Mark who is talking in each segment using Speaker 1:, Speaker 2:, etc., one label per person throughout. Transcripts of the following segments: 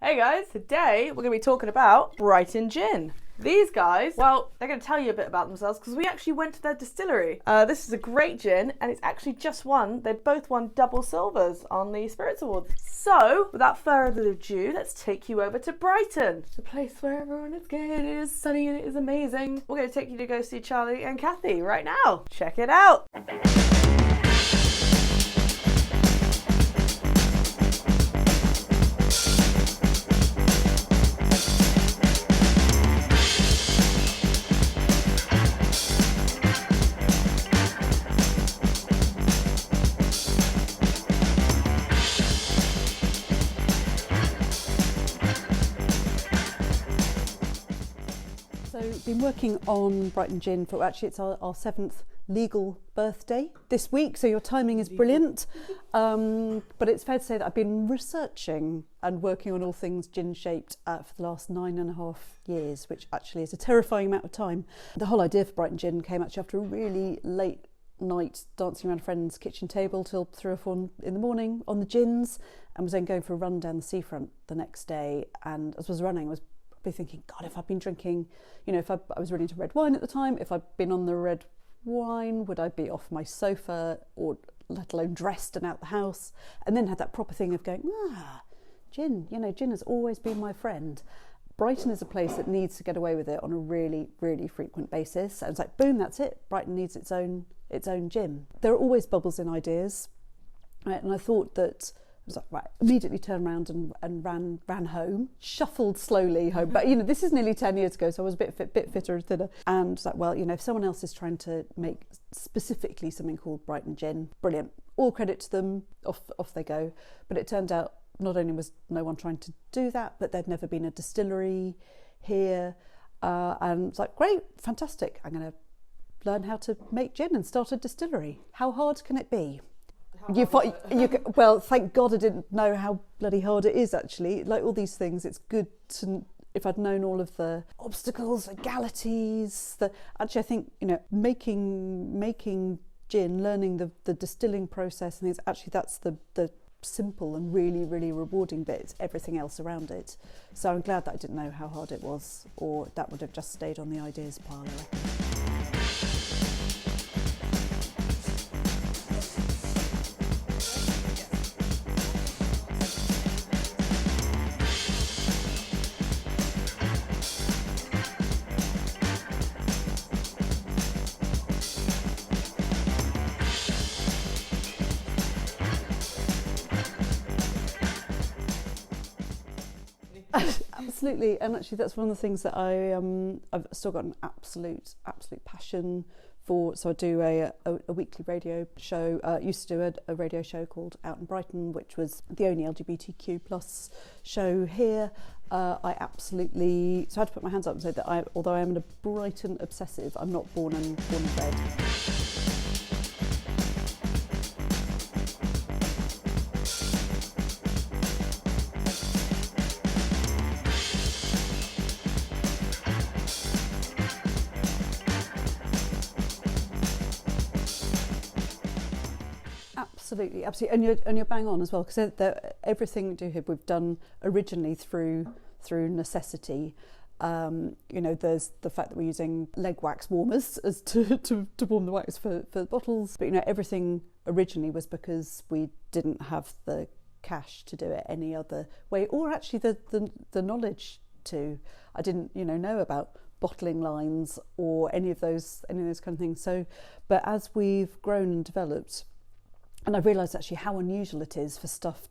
Speaker 1: Hey guys, today we're going to be talking about Brighton Gin. These guys, well, they're going to tell you a bit about themselves because we actually went to their distillery. This is a great gin and it's actually just won, they both won double silvers on the Spirits Awards. So, without further ado, let's take you over to Brighton. The place where everyone is gay, it is sunny and it is amazing. We're going to take you to go see Charlie and Kathy right now. Check it out.
Speaker 2: So we've been working on Brighton Gin for, actually it's our 7th legal birthday this week, so your timing is brilliant. But it's fair to say that I've been researching and working on all things gin shaped for the last 9.5 years, which actually is a terrifying amount of time. The whole idea for Brighton Gin came actually after a really late night dancing around a friend's kitchen table till 3 or 4 in the morning on the gins, and was then going for a run down the seafront the next day, and as I was running I was thinking, God, if I'd been drinking, if I was really into red wine at the time, if I'd been on the red wine, would I be off my sofa or let alone dressed and out the house? And then had that proper thing of going, gin, gin has always been my friend. Brighton is a place that needs to get away with it on a really, really frequent basis. And it's like, boom, that's it. Brighton needs its own gin. There are always bubbles in ideas, right? And I thought that I was like, right, immediately turned around and ran home, shuffled slowly home. But, this is nearly 10 years ago, so I was a bit fitter and thinner. And was like, well, if someone else is trying to make specifically something called Brighton Gin, brilliant. All credit to them, off they go. But it turned out not only was no one trying to do that, but there'd never been a distillery here. And it's like, great, fantastic. I'm going to learn how to make gin and start a distillery. How hard can it be? Well, thank God I didn't know how bloody hard it is, actually. Like all these things, it's good to, if I'd known all of the obstacles, legalities, actually I think, making gin, learning the distilling process and things, actually that's the simple and really, really rewarding bit. It's everything else around it. So I'm glad that I didn't know how hard it was, or that would have just stayed on the ideas pile, I reckon. Absolutely, and actually that's one of the things that I've still got an absolute passion for. So I do a weekly radio show. Used to do a radio show called Out in Brighton, which was the only LGBTQ plus show here. I absolutely, so I had to put my hands up and say that although I am a Brighton obsessive, I'm not born and bred. Absolutely, and you're bang on as well, because everything we do here we've done originally through necessity. There's the fact that we're using leg wax warmers as to warm the wax for the bottles, but everything originally was because we didn't have the cash to do it any other way, or actually the knowledge to. I didn't know about bottling lines or any of those kind of things. So, but as we've grown and developed. And I've realised actually how unusual it is for stuff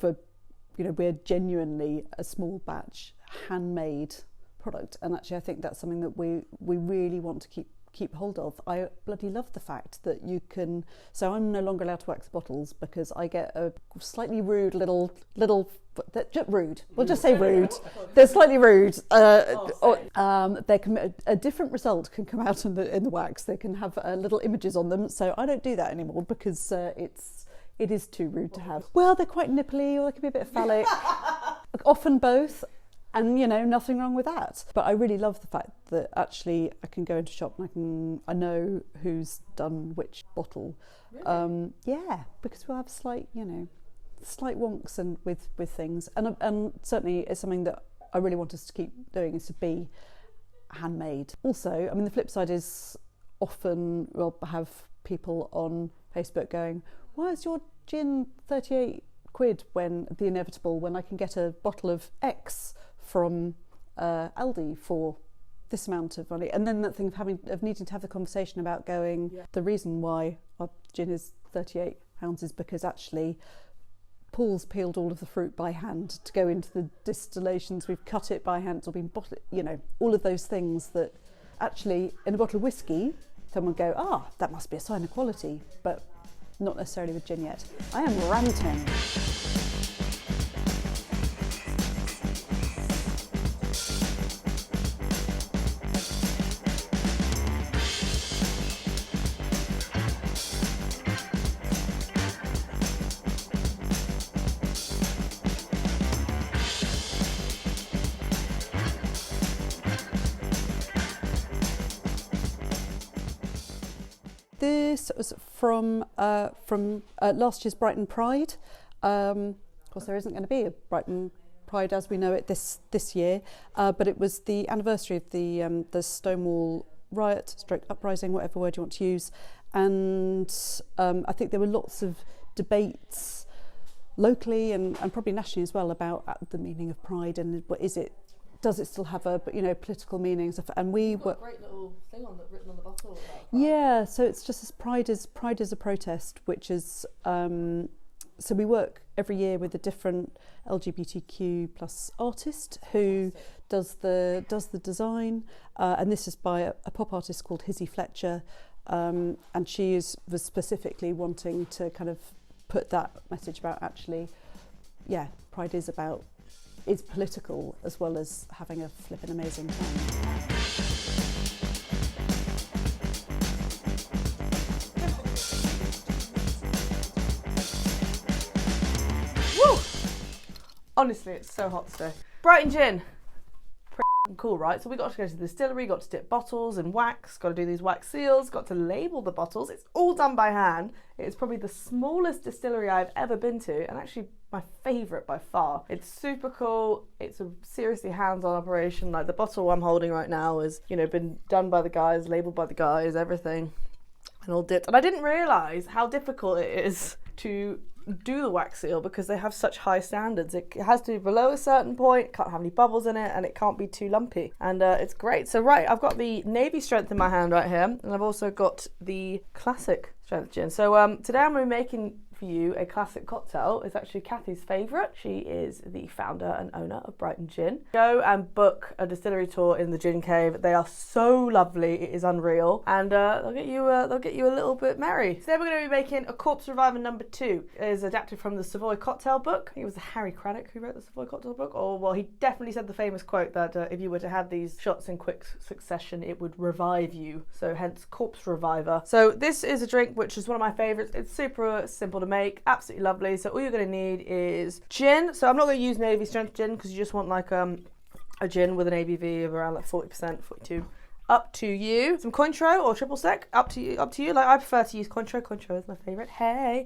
Speaker 2: we're genuinely a small batch, handmade product. And actually I think that's something that we really want to keep hold of. I bloody love the fact that you can, so I'm no longer allowed to wax bottles because I get a slightly rude little rude. We'll just say rude. They're slightly rude. They can a different result can come out in the wax. They can have little images on them. So I don't do that anymore because it is too rude to have. Well, they're quite nipply, or they can be a bit phallic. Often both. And nothing wrong with that. But I really love the fact that actually I can go into a shop and I know who's done which bottle.
Speaker 1: Really?
Speaker 2: Yeah, because we'll have slight, slight wonks and with things, and certainly it's something that I really want us to keep doing, is to be handmade. Also, I mean, the flip side is often we'll have people on Facebook going, why is your gin 38 quid when the inevitable, when I can get a bottle of X from Aldi for this amount of money? And then that thing of needing to have the conversation about going, the reason why our gin is £38 is because actually Paul's peeled all of the fruit by hand to go into the distillations, we've cut it by hand, it's all been bottled, you know, all of those things that actually in a bottle of whiskey someone would go, that must be a sign of quality, but not necessarily with gin yet. I am ranting. This was from last year's Brighton Pride. Of course, there isn't going to be a Brighton Pride as we know it this year, but it was the anniversary of the Stonewall riot, stroke uprising, whatever word you want to use, and I think there were lots of debates locally and probably nationally as well about the meaning of pride and what is it. Does it still have a political meaning? And we were
Speaker 1: a great little thing written on the bottle.
Speaker 2: Yeah, so it's just as pride is a protest, which is so we work every year with a different LGBTQ plus artist who does the design, and this is by a pop artist called Hizzy Fletcher, and she was specifically wanting to kind of put that message about actually, pride is political as well as having a flippin' amazing time.
Speaker 1: Woo! Honestly, it's so hot today. Brighton Gin. Pretty cool, right? So we got to go to the distillery, got to dip bottles in wax, got to do these wax seals, got to label the bottles. It's all done by hand. It's probably the smallest distillery I've ever been to, and actually my favourite by far. It's super cool. It's a seriously hands-on operation. Like the bottle I'm holding right now has, been done by the guys, labelled by the guys, everything, and all dipped. And I didn't realise how difficult it is to do the wax seal because they have such high standards. It has to be below a certain point, can't have any bubbles in it, and it can't be too lumpy. And it's great. So I've got the navy strength in my hand right here, and I've also got the classic strength gin. So today I'm going to be making for you a classic cocktail. It's actually Kathy's favourite. She is the founder and owner of Brighton Gin. Go and book a distillery tour in the Gin Cave. They are so lovely. It is unreal, and they'll get you a little bit merry. Today we're going to be making a Corpse Reviver No. 2. It is adapted from the Savoy Cocktail book. I think it was Harry Craddock who wrote the Savoy Cocktail book. Or well, he definitely said the famous quote that if you were to have these shots in quick succession, it would revive you. So hence Corpse Reviver. So this is a drink which is one of my favourites. It's super simple to make, absolutely lovely. So all you're going to need is gin. So I'm not going to use navy strength gin because you just want like a gin with an ABV of around like 40%, 42. Up to you. Some Cointreau or triple sec. Up to you. Like I prefer to use Cointreau. Cointreau is my favourite. Hey.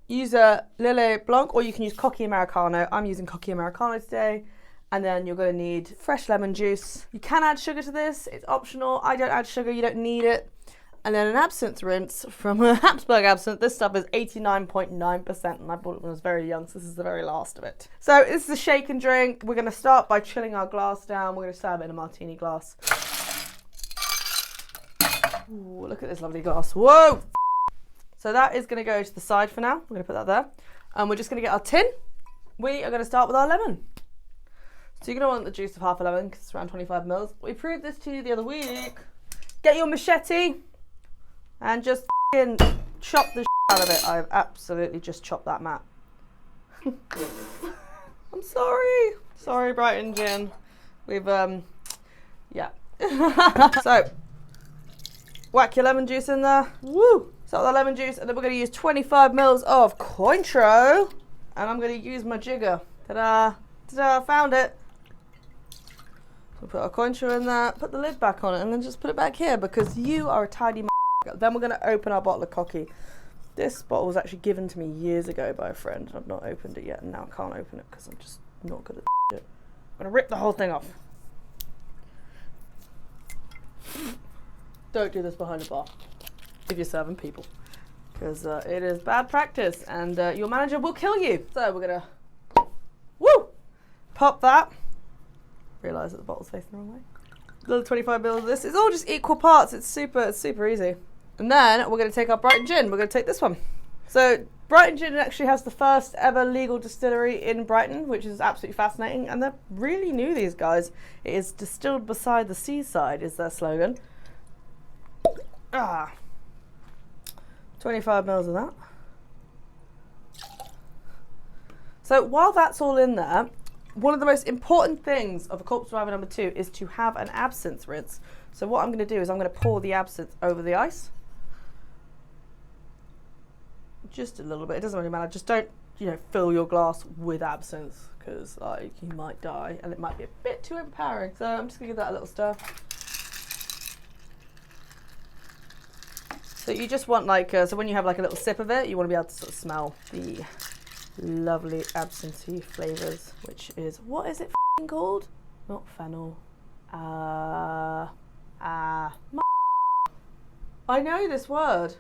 Speaker 1: Use a Lillet Blanc or you can use Cocky Americano. I'm using Cocky Americano today. And then you're going to need fresh lemon juice. You can add sugar to this. It's optional. I don't add sugar. You don't need it. And then an absinthe rinse from a Habsburg absinthe. This stuff is 89.9% and I bought it when I was very young, so this is the very last of it. So this is a shake and drink. We're going to start by chilling our glass down. We're going to serve it in a martini glass. Ooh, look at this lovely glass. Whoa! So that is going to go to the side for now. We're going to put that there. And we're just going to get our tin. We are going to start with our lemon. So you're going to want the juice of half a lemon because it's around 25 mils. We proved this to you the other week. Get your machete and just chop the out of it. I've absolutely just chopped that mat. I'm sorry. Sorry, Brighton Gin. We've, yeah. So, whack your lemon juice in there. Woo! Start with the lemon juice, and then we're going to use 25 mils of Cointreau. And I'm going to use my jigger. Ta-da! Ta-da! Found it. So put our Cointreau in there, put the lid back on it, and then just put it back here because you are a tidy Then we're going to open our bottle of Cocky. This bottle was actually given to me years ago by a friend. I've not opened it yet, and now I can't open it because I'm just not good at it. I'm gonna rip the whole thing off. Don't do this behind a bar if you're serving people, because it is bad practice, and your manager will kill you. So we're gonna, pop that. Realise that the bottle's facing the wrong way. Little 25 ml of this. It's all just equal parts. It's super easy. And then we're going to take our Brighton Gin. We're going to take this one. So Brighton Gin actually has the first ever legal distillery in Brighton, which is absolutely fascinating. And they're really new, these guys. It is distilled beside the seaside is their slogan. 25 mils of that. So while that's all in there, one of the most important things of a Corpse Reviver number 2 is to have an absinthe rinse. So what I'm going to do is I'm going to pour the absinthe over the ice. Just a little bit, it doesn't really matter. Just don't, fill your glass with absinthe, because like you might die and it might be a bit too overpowering. So I'm just going to give that a little stir. So you just want so when you have like a little sip of it, you want to be able to sort of smell the lovely absinthe flavours, which is, what is it called? Not fennel. I know this word.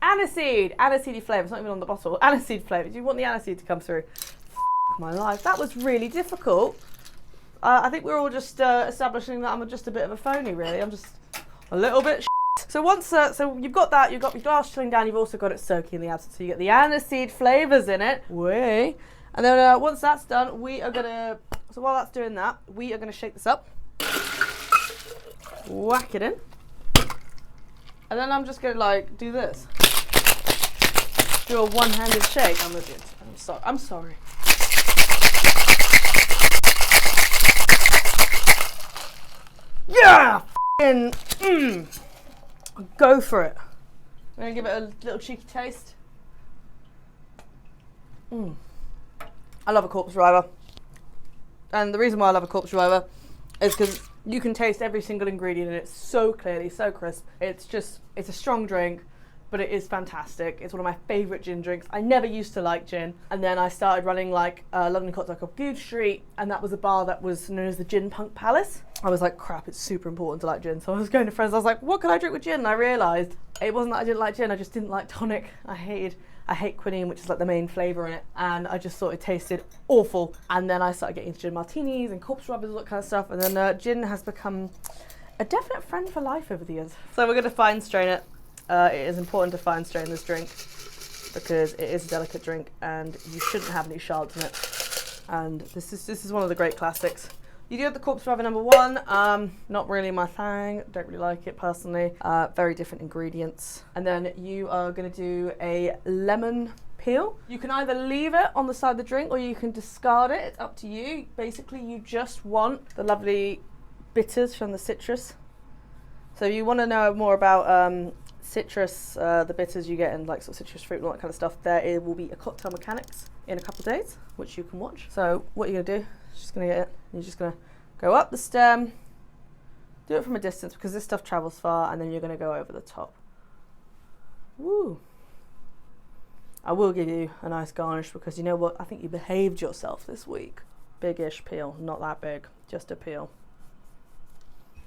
Speaker 1: Aniseed. Aniseedy flavour. It's not even on the bottle. Aniseed flavour. Do you want the aniseed to come through? My life. That was really difficult. I think we're all just establishing that I'm just a bit of a phony, really. I'm just a little bit So once, so you've got that, you've got your glass chilling down, you've also got it soaking in the absinthe, so you get the aniseed flavours in it. And then once that's done, we are gonna, so while that's doing that, we are gonna shake this up. Whack it in. And then I'm just gonna do this. Do a one-handed shake. I'm sorry. Yeah! Go for it. I'm gonna give it a little cheeky taste. I love a Corpse Reviver. And the reason why I love a Corpse Reviver is because you can taste every single ingredient in it so clearly, so crisp. It's a strong drink, but it is fantastic. It's one of my favourite gin drinks. I never used to like gin, and then I started running London Cocktail Club Goose Street, and that was a bar that was known as the Gin Punk Palace. I was like, crap, it's super important to like gin. So I was going to friends, I was like, what can I drink with gin? And I realised it wasn't that I didn't like gin, I just didn't like tonic. I hate quinine, which is like the main flavour in it, and I just thought it tasted awful. And then I started getting into gin martinis and Corpse Revivers, all that kind of stuff, and then gin has become a definite friend for life over the years. So we're going to fine strain it. It is important to fine strain this drink because it is a delicate drink and you shouldn't have any shards in it. And this is one of the great classics. You do have the Corpse Reviver number 1. Not really my thing. Don't really like it personally. Very different ingredients. And then you are going to do a lemon peel. You can either leave it on the side of the drink or you can discard it. It's up to you. Basically, you just want the lovely bitters from the citrus. So if you want to know more about citrus, the bitters you get in sort of citrus fruit and all that kind of stuff, there will be a Cocktail Mechanics in a couple of days, which you can watch. So what you're going to do, just going to get it, you're just going to go up the stem, do it from a distance because this stuff travels far, and then you're going to go over the top. Woo! I will give you a nice garnish because you know what, I think you behaved yourself this week. Big-ish peel, not that big, just a peel.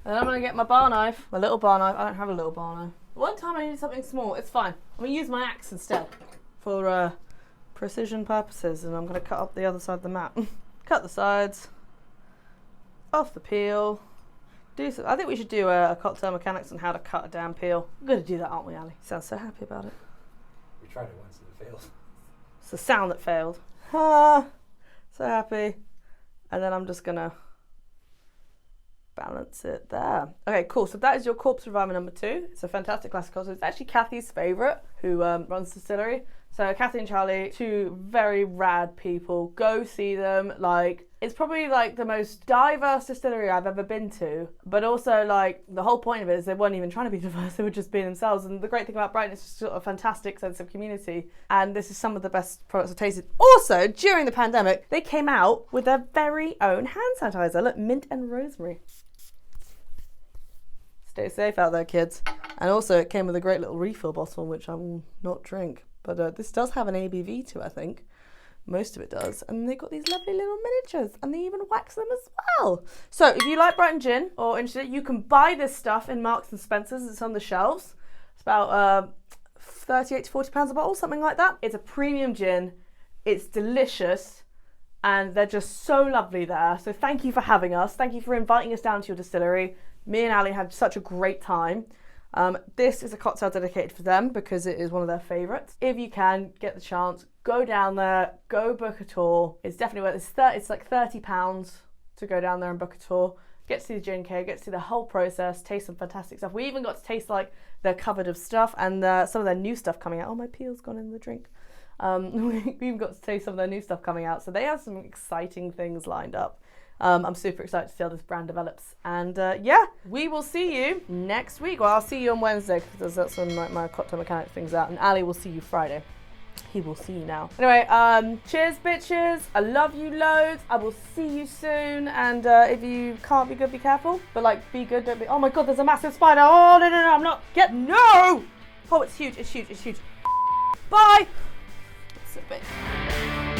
Speaker 1: And then I'm going to get my bar knife, my little bar knife. I don't have a little bar knife. One time I needed something small, it's fine. I'm going to use my axe instead for precision purposes, and I'm going to cut up the other side of the mat. Cut the sides, off the peel. I think we should do a Cocktail Mechanics on how to cut a damn peel. We're going to do that, aren't we, Ali? Sounds so happy about it.
Speaker 3: We tried it once and it failed.
Speaker 1: It's the sound that failed. So happy. And then I'm just going to balance it there. Okay, cool. So that is your Corpse Reviver number 2. It's a fantastic classic. So it's actually Kathy's favourite, who runs Distillery. So Kathy and Charlie, 2 very rad people. Go see them. It's probably the most diverse distillery I've ever been to. But also the whole point of it is they weren't even trying to be diverse. They were just being themselves. And the great thing about Brighton is just a fantastic sense of community. And this is some of the best products I've tasted. Also, during the pandemic, they came out with their very own hand sanitizer. Look, mint and rosemary. Stay safe out there, kids. And also it came with a great little refill bottle, which I will not drink. But this does have an ABV to it, I think. Most of it does. And they've got these lovely little miniatures, and they even wax them as well. So if you like Brighton Gin or interested, you can buy this stuff in Marks and Spencer's. It's on the shelves. It's about 38 to 40 pounds a bottle, something like that. It's a premium gin. It's delicious, and they're just so lovely there. So thank you for having us. Thank you for inviting us down to your distillery. Me and Ali had such a great time. This is a cocktail dedicated for them because it is one of their favourites. If you can get the chance, go down there, go book a tour. It's definitely worth it. It's like £30 to go down there and book a tour. Get to see the gin cave, get to see the whole process, taste some fantastic stuff. We even got to taste like their cupboard of stuff and some of their new stuff coming out. Oh, my peel's gone in the drink. We even got to taste some of their new stuff coming out. So they have some exciting things lined up. I'm super excited to see how this brand develops. And yeah, we will see you next week. Well, I'll see you on Wednesday because that's when my cocktail mechanic thing's out. And Ali will see you Friday. He will see you now. Anyway, cheers, bitches. I love you loads. I will see you soon. And if you can't be good, be careful. But like, be good, don't be. Oh my God, there's a massive spider. Oh, no, I'm not. No! Oh, it's huge, it's huge, it's huge. Bye! It's a bit.